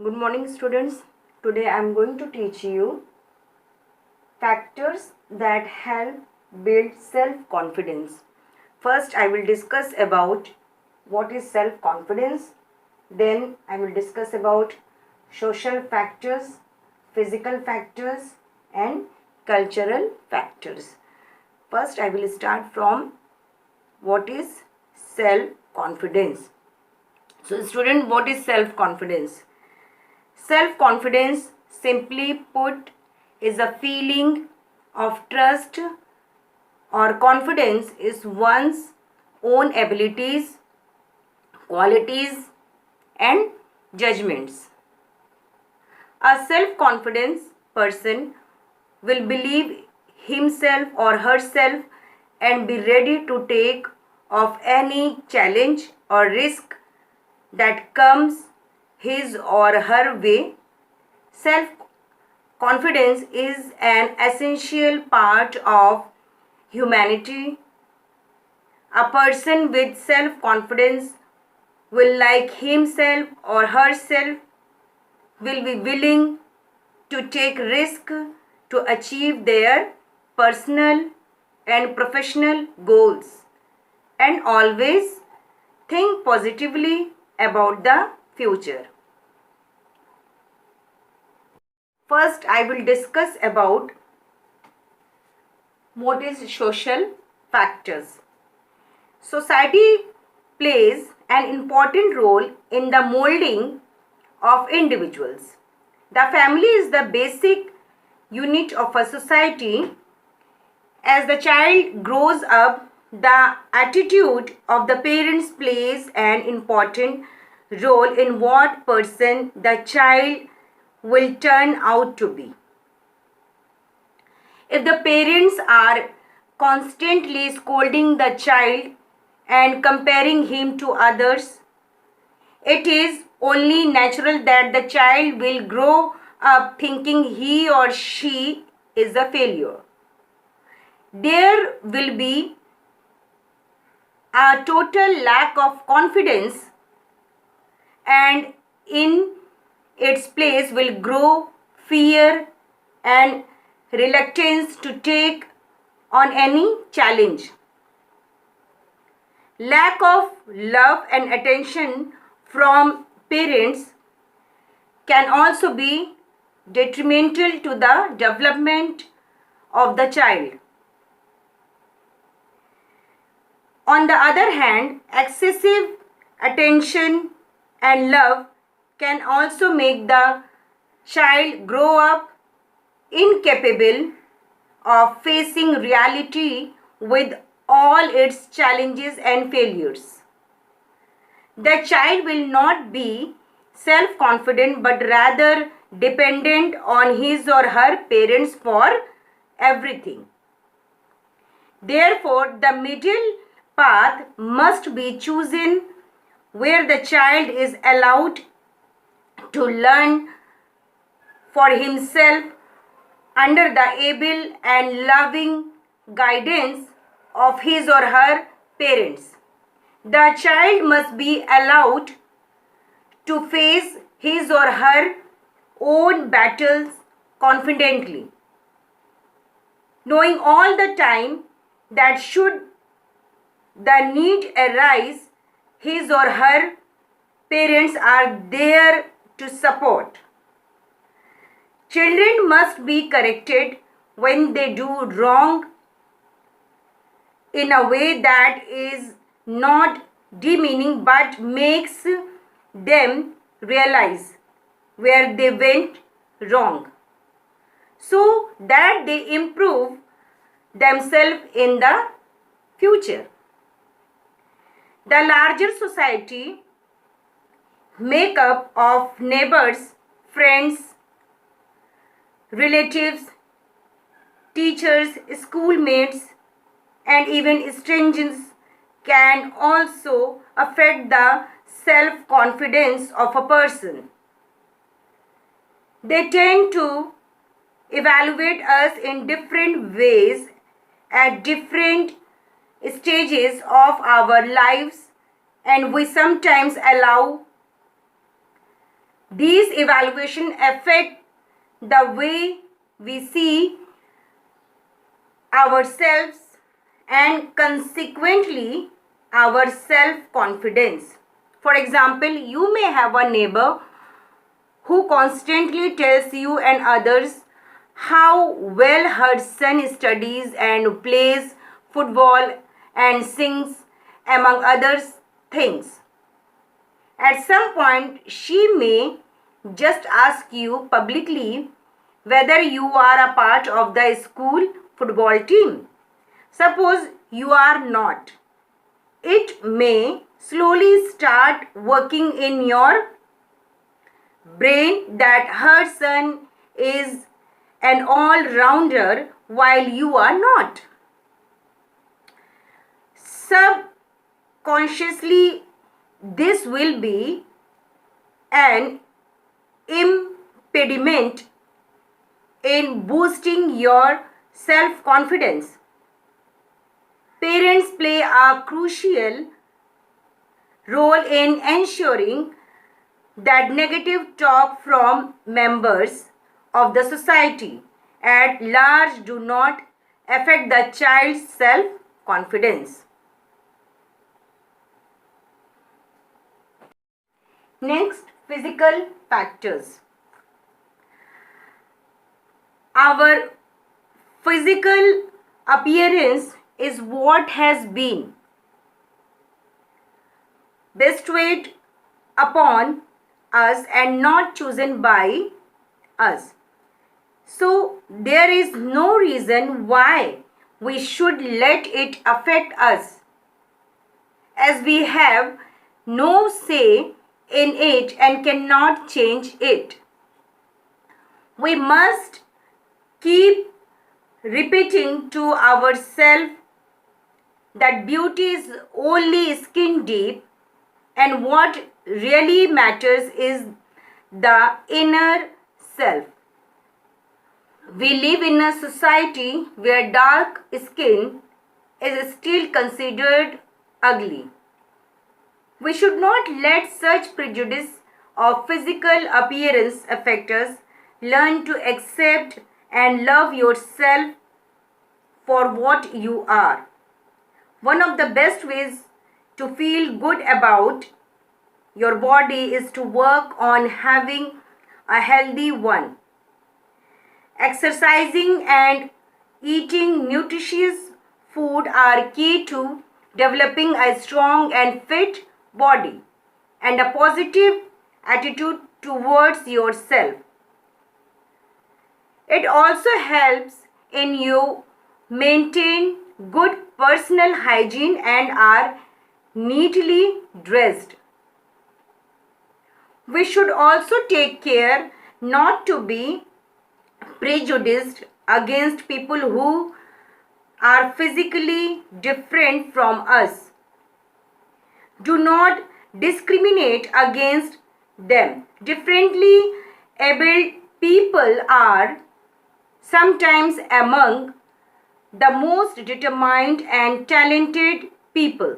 Good morning, students. Today I am going to teach you factors that help build self-confidence. First, I will discuss about what is self-confidence. Then I will discuss about social factors, physical factors, and cultural factors. First, I will start from what is self-confidence. So, student, what is self-confidence? Self-confidence, simply put, is a feeling of trust or confidence in one's own abilities, qualities, and judgments. A self-confident person will believe himself or herself and be ready to take of any challenge or risk that comes his or her way. Self-confidence is an essential part of humanity. A person with self-confidence will, like himself or herself, will be willing to take risk to achieve their personal and professional goals and always think positively about the future. First, I will discuss about what is social factors. Society plays an important role in the molding of individuals. The family is the basic unit of a society. As the child grows up, the attitude of the parents plays an important role in what person the child will turn out to be. If the parents are constantly scolding the child and comparing him to others, it is only natural that the child will grow up thinking he or she is a failure. There will be a total lack of confidence, and in its place will grow fear and reluctance to take on any challenge. Lack of love and attention from parents can also be detrimental to the development of the child. On the other hand, excessive attention and love can also make the child grow up incapable of facing reality with all its challenges and failures. The child will not be self-confident but rather dependent on his or her parents for everything. Therefore, the middle path must be chosen where the child is allowed to learn for himself under the able and loving guidance of his or her parents. The child must be allowed to face his or her own battles confidently, knowing all the time that should the need arise, his or her parents are there to support. Children must be corrected when they do wrong in a way that is not demeaning but makes them realize where they went wrong, so that they improve themselves in the future. The larger society, made up of neighbors, friends, relatives, teachers, schoolmates, and even strangers, can also affect the self-confidence of a person. They tend to evaluate us in different ways at different stages of our lives, and we sometimes allow These evaluations affect the way we see ourselves and consequently our self-confidence. For example, you may have a neighbor who constantly tells you and others how well her son studies and plays football and sings, among other things. At some point, she may just ask you publicly whether you are a part of the school football team. Suppose you are not. It may slowly start working in your brain that her son is an all-rounder while you are not. Subconsciously, this will be an impediment in boosting your self-confidence. Parents play a crucial role in ensuring that negative talk from members of the society at large do not affect the child's self-confidence. Next, physical factors. Our physical appearance is what has been bestowed upon us and not chosen by us. So there is no reason why we should let it affect us, as we have no say in it and cannot change it. We must keep repeating to ourselves that beauty is only skin deep and what really matters is the inner self. We live in a society where dark skin is still considered ugly. We should not let such prejudice of physical appearance affect us. Learn to accept and love yourself for what you are. One of the best ways to feel good about your body is to work on having a healthy one. Exercising and eating nutritious food are key to developing a strong and fit body and a positive attitude towards yourself. It also helps in you maintain good personal hygiene and are neatly dressed. We should also take care not to be prejudiced against people who are physically different from us. Do not discriminate against them. Differently abled people are sometimes among the most determined and talented people.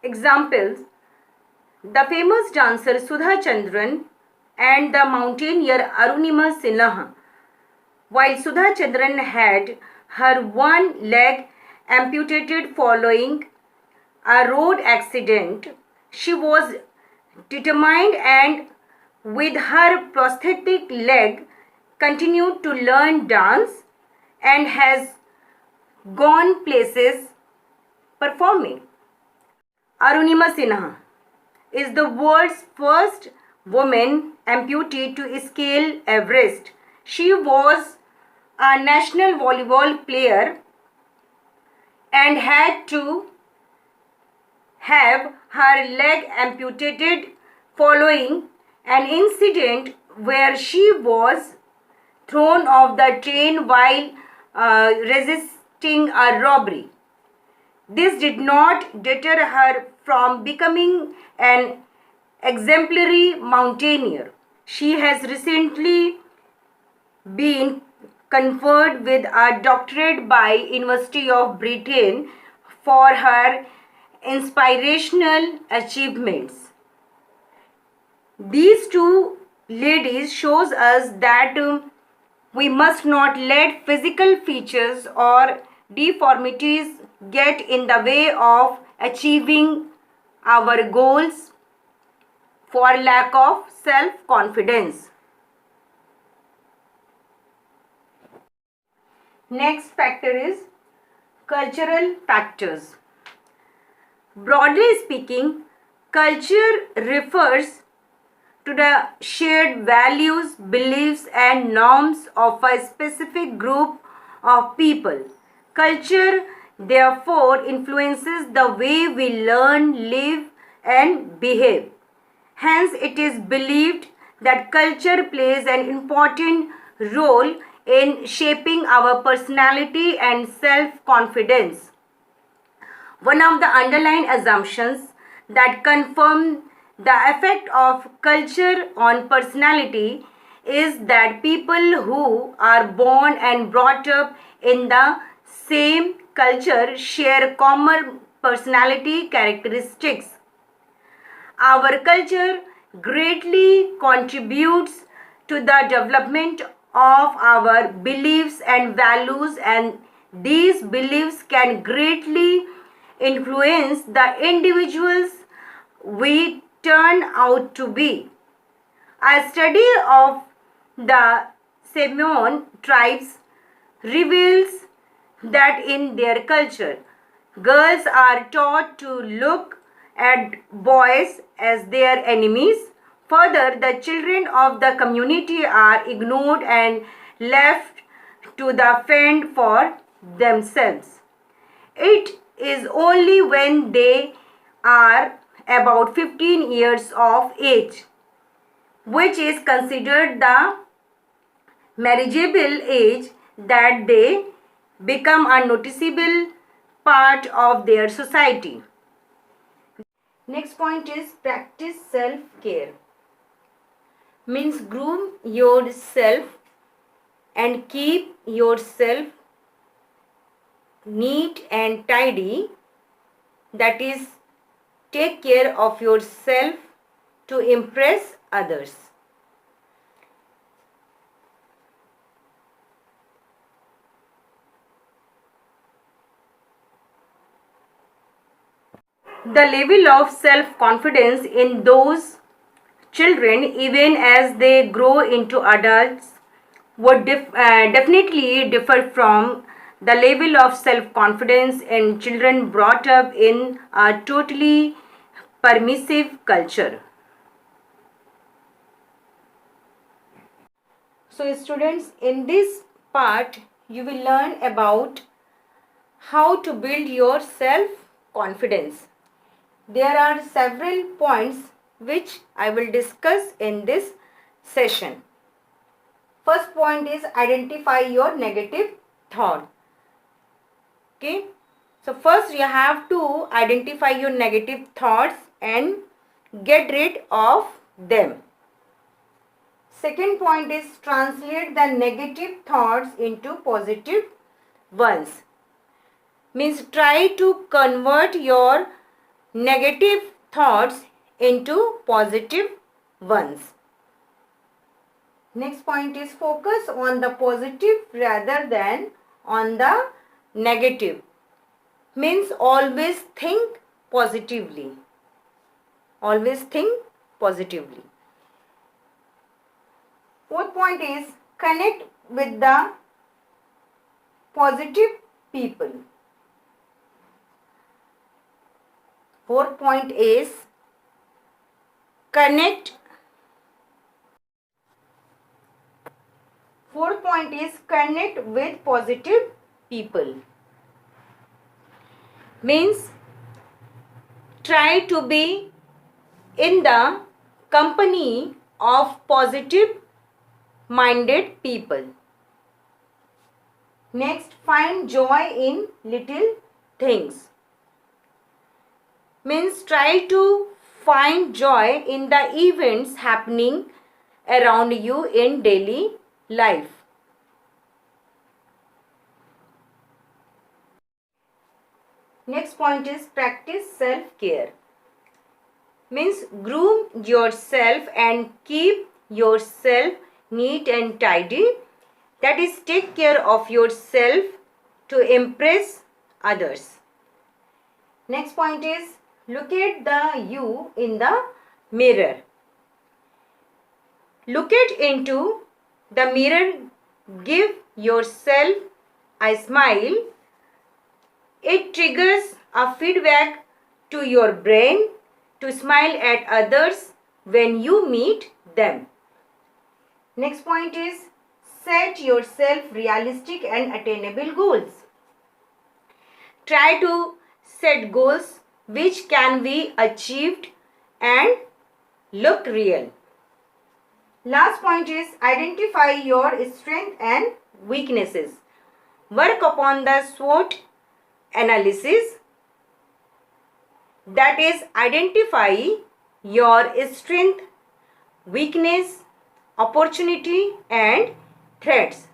Examples: the famous dancer Sudha Chandran and the mountaineer Arunima Sinha. While Sudha Chandran had her one leg amputated following a road accident, she was determined and with her prosthetic leg continued to learn dance and has gone places performing. Arunima Sinha is the world's first woman amputee to scale Everest. She was a national volleyball player and had to have her leg amputated following an incident where she was thrown off the train while resisting a robbery. This did not deter her from becoming an exemplary mountaineer. She has recently been conferred with a doctorate by University of Britain for her inspirational achievements. These two ladies shows us that we must not let physical features or deformities get in the way of achieving our goals for lack of self-confidence. Next factor is cultural factors. Broadly speaking, culture refers to the shared values, beliefs, and norms of a specific group of people. Culture, therefore, influences the way we learn, live, and behave. Hence, it is believed that culture plays an important role in shaping our personality and self-confidence. One of the underlying assumptions that confirm the effect of culture on personality is that people who are born and brought up in the same culture share common personality characteristics. Our culture greatly contributes to the development of our beliefs and values, and these beliefs can greatly influence the individuals we turn out to be. A study of the Samoan tribes reveals that in their culture, girls are taught to look at boys as their enemies. Further, the children of the community are ignored and left to the fend for themselves. It is only when they are about 15 years of age, which is considered the marriageable age, that they become a noticeable part of their society. Next point is practice self-care. Means groom yourself and keep yourself neat and tidy. That is, take care of yourself to impress others. The level of self-confidence in those children, even as they grow into adults, would definitely differ from the level of self-confidence in children brought up in a totally permissive culture. So students, in this part you will learn about how to build your self-confidence. There are several points which I will discuss in this session. First point is identify your negative thought. Okay. So first you have to identify your negative thoughts and get rid of them. Second point is translate the negative thoughts into positive ones. Means try to convert your negative thoughts into positive ones. Next point is focus on the positive rather than on the negative. Means always think positively. Always think positively. Fourth point is connect with the positive people. Fourth point is connect. Fourth point is connect with positive people. Means try to be in the company of positive minded people. Next, find joy in little things. Means try to find joy in the events happening around you in daily life. Next point is practice self-care. Means groom yourself and keep yourself neat and tidy. That is, take care of yourself to impress others. Next point is look at the you in the mirror. Look at into the mirror, give yourself a smile. It triggers a feedback to your brain to smile at others when you meet them. Next point is set yourself realistic and attainable goals. Try to set goals which can be achieved and look real. Last point is identify your strengths and weaknesses. Work upon the SWOT analysis. That is, identify your strength, weakness, opportunity and threats.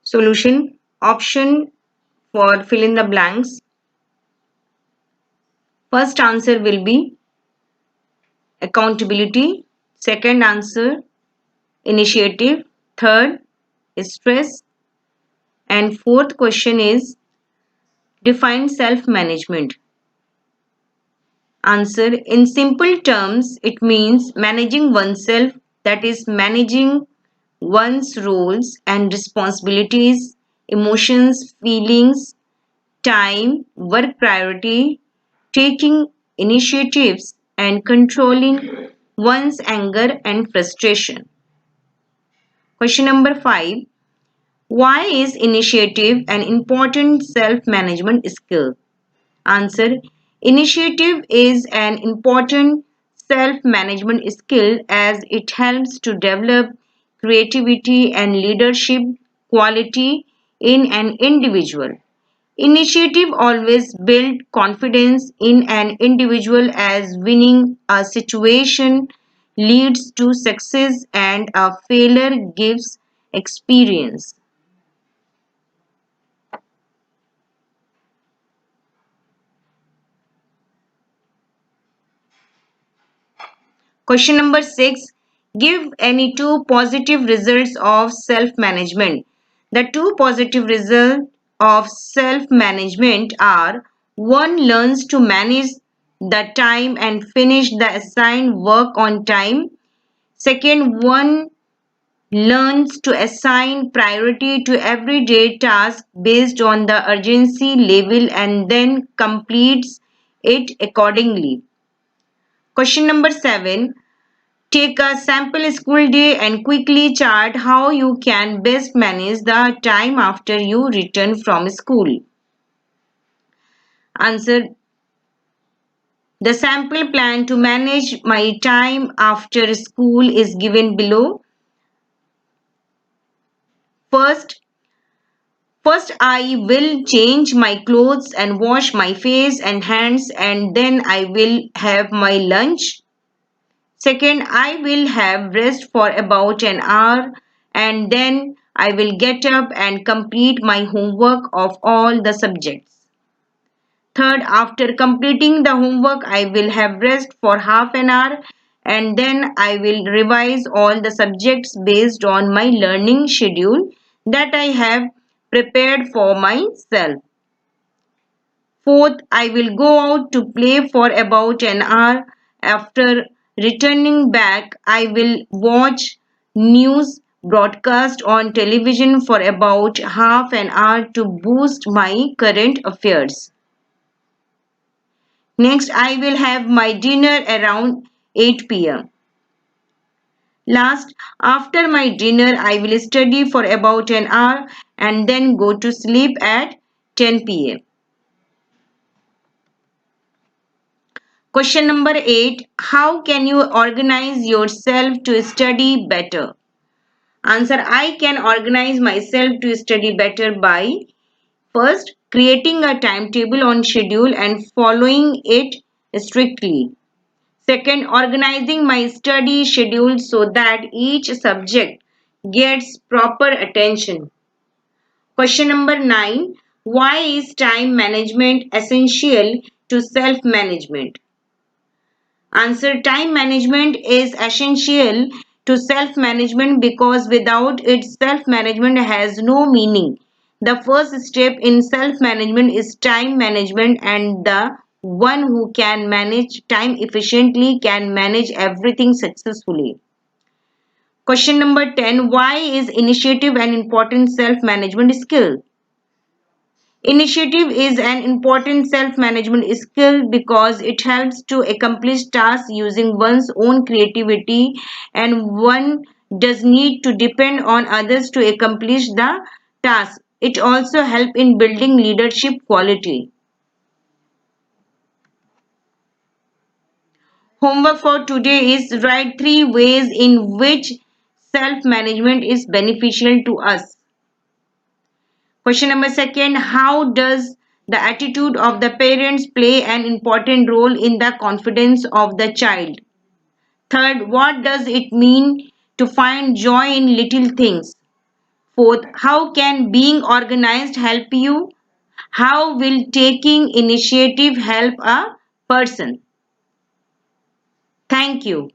Solution option for fill in the blanks. First answer will be accountability. Second answer, initiative. Third, stress. And fourth question is define self-management. Answer, in simple terms, it means managing oneself, that is, managing one's roles and responsibilities, emotions, feelings, time, work priority, taking initiatives, and controlling one's anger and frustration. Question number 5. Why is initiative an important self-management skill? Answer. Initiative is an important self-management skill as it helps to develop creativity and leadership quality in an individual. Initiative always builds confidence in an individual as winning a situation leads to success and a failure gives experience. Question number 6. Give any two positive results of self-management. The two positive results of self-management are: one learns to manage the time and finish the assigned work on time. Second, one learns to assign priority to everyday tasks based on the urgency level and then completes it accordingly. Question number 7. Take a sample school day and quickly chart how you can best manage the time after you return from school. Answer. The sample plan to manage my time after school is given below. First, I will change my clothes and wash my face and hands, and then I will have my lunch. Second, I will have rest for about an hour and then I will get up and complete my homework of all the subjects. Third, after completing the homework, I will have rest for half an hour and then I will revise all the subjects based on my learning schedule that I have prepared for myself. Fourth, I will go out to play for about an hour. After returning back, I will watch news broadcast on television for about half an hour to boost my current affairs. Next, I will have my dinner around 8 p.m. Last, after my dinner, I will study for about an hour and then go to sleep at 10 p.m. Question number 8. How can you organize yourself to study better? Answer. I can organize myself to study better by: first, creating a timetable on schedule and following it strictly. Second, organizing my study schedule so that each subject gets proper attention. Question number 9. Why is time management essential to self management? Answer. Time management is essential to self management because without it, self management has no meaning. The first step in self management is time management, and the one who can manage time efficiently can manage everything successfully. Question number 10. Why is initiative an important self management skill? Initiative is an important self-management skill because it helps to accomplish tasks using one's own creativity, and one does need to depend on others to accomplish the task. It also helps in building leadership quality. Homework for today is write 3 ways in which self-management is beneficial to us. Question number second, how does the attitude of the parents play an important role in the confidence of the child? Third, what does it mean to find joy in little things? Fourth, how can being organized help you? How will taking initiative help a person? Thank you.